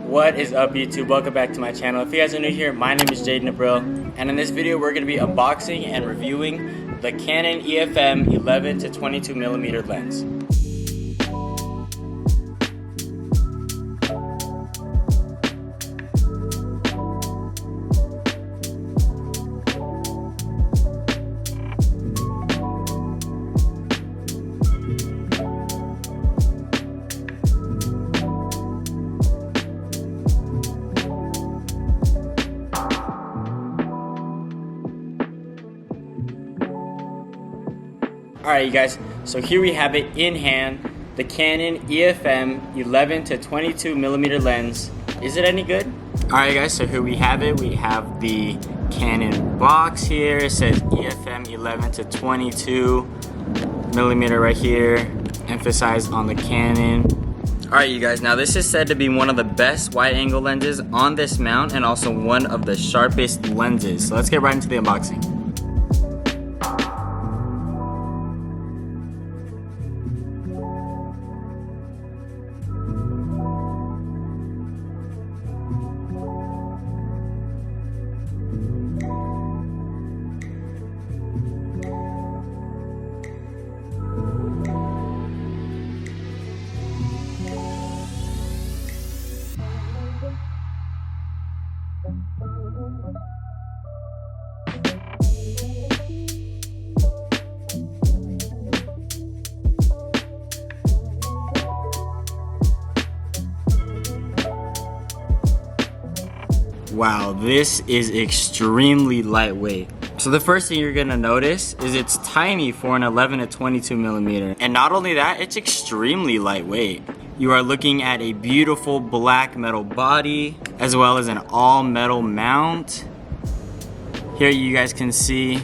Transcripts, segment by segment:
What is up, YouTube? Welcome back to my channel. If you guys are new here, my name is Jaden Abril, and in this video we're going to be unboxing and reviewing the Canon EF-M 11 to 22mm lens. Alright, you guys, so here we have it in hand, the Canon EF-M 11 to 22mm lens. Is it any good? Alright guys, so here we have it. We have the Canon box here. It says EF-M 11 to 22mm right here, emphasized on the Canon. Alright you guys, now this is said to be one of the best wide angle lenses on this mount and also one of the sharpest lenses. So let's get right into the unboxing. Wow, this is extremely lightweight. So the first thing you're gonna notice is it's tiny for an 11 to 22mm. And not only that, it's extremely lightweight. You are looking at a beautiful black metal body, as well as an all metal mount. Here you guys can see,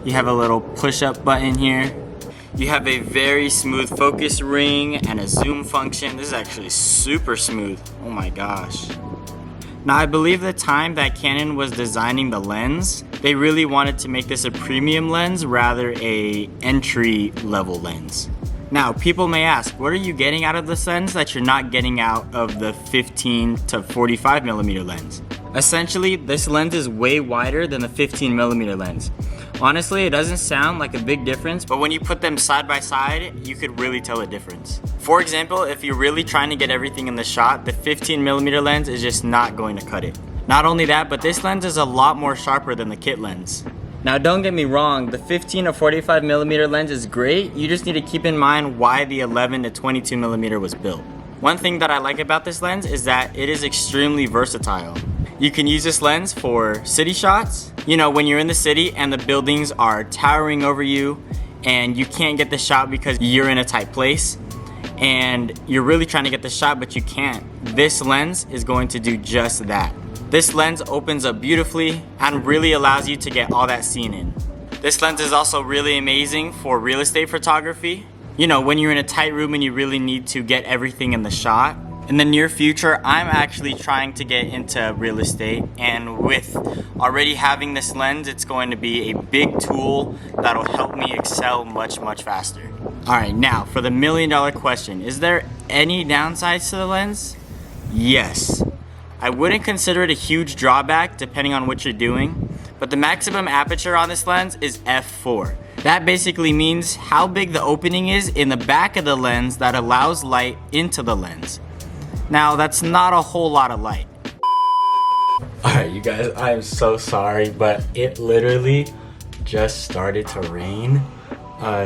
you have a little push-up button here. You have a very smooth focus ring and a zoom function. This is actually super smooth. Oh my gosh. Now I believe the time that Canon was designing the lens, they really wanted to make this a premium lens rather a entry level lens. Now people may ask, what are you getting out of this lens that you're not getting out of the 15 to 45mm lens? Essentially, this lens is way wider than the 15mm lens. Honestly, it doesn't sound like a big difference, but when you put them side by side, you could really tell a difference. For example, if you're really trying to get everything in the shot, the 15mm lens is just not going to cut it. Not only that, but this lens is a lot more sharper than the kit lens. Now don't get me wrong, the 15 or 45mm lens is great, you just need to keep in mind why the 11 to 22mm was built. One thing that I like about this lens is that it is extremely versatile. You can use this lens for city shots. You know, when you're in the city and the buildings are towering over you and you can't get the shot because you're in a tight place and you're really trying to get the shot but you can't. This lens is going to do just that. This lens opens up beautifully and really allows you to get all that scene in. This lens is also really amazing for real estate photography. You know, when you're in a tight room and you really need to get everything in the shot. In the near future, I'm actually trying to get into real estate, and with already having this lens, it's going to be a big tool that'll help me excel much faster. Alright, now for the $1 million question, is there any downsides to the lens? Yes. I wouldn't consider it a huge drawback depending on what you're doing, but the maximum aperture on this lens is f4. That basically means how big the opening is in the back of the lens that allows light into the lens. Now, that's not a whole lot of light. Alright, you guys, I am so sorry, but it literally just started to rain.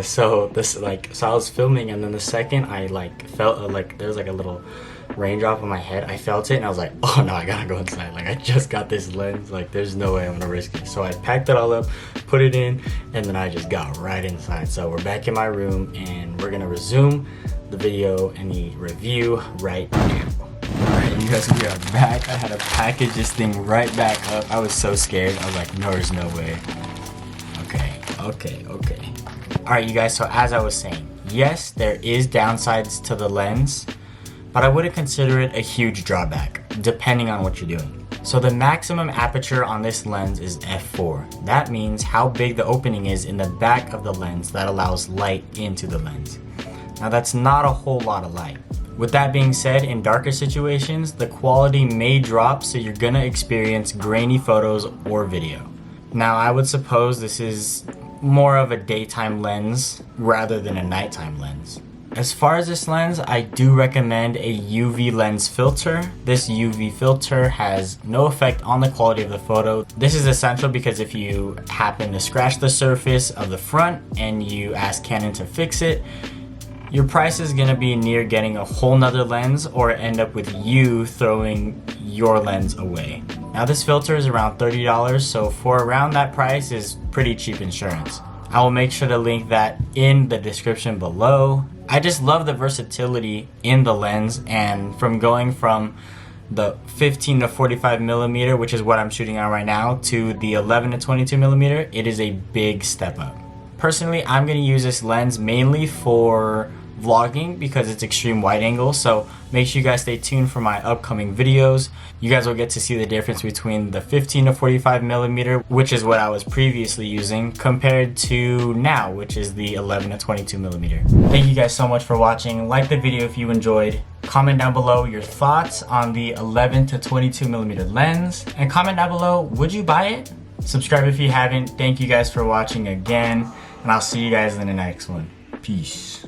So I was filming, and then the second I felt there was a little raindrop on my head. I felt it, and I was like, oh no, I gotta go inside. I just got this lens. There's no way I'm gonna risk it. So I packed it all up, put it in, and then I just got right inside. So we're back in my room, and we're gonna resume the video and the review right now. Alright, you guys, we are back. I had to package this thing right back up. I was so scared. I was like, no, there's no way. Okay. Alright, you guys, so as I was saying, yes, there is downsides to the lens, but I wouldn't consider it a huge drawback, depending on what you're doing. So the maximum aperture on this lens is f4. That means how big the opening is in the back of the lens that allows light into the lens. Now that's not a whole lot of light. With that being said, in darker situations, the quality may drop, so you're gonna experience grainy photos or video. Now, I would suppose this is more of a daytime lens rather than a nighttime lens. As far as this lens, I do recommend a UV lens filter. This UV filter has no effect on the quality of the photo. This is essential because if you happen to scratch the surface of the front and you ask Canon to fix it, your price is gonna be near getting a whole nother lens or end up with you throwing your lens away. Now this filter is around $30, so for around that price is pretty cheap insurance. I will make sure to link that in the description below. I just love the versatility in the lens, and from going from the 15 to 45 millimeter, which is what I'm shooting on right now, to the 11 to 22 millimeter, it is a big step up. Personally, I'm gonna use this lens mainly for vlogging because it's extreme wide angle, so make sure you guys stay tuned for my upcoming videos. You guys will get to see the difference between the 15 to 45 millimeter, which is what I was previously using, compared to now, which is the 11 to 22 millimeter. Thank you guys so much for watching. Like the video if you enjoyed. Comment down below your thoughts on the 11 to 22 millimeter lens, and comment down below, would you buy it? Subscribe if you haven't. Thank you guys for watching again, and I'll see you guys in the next one. Peace.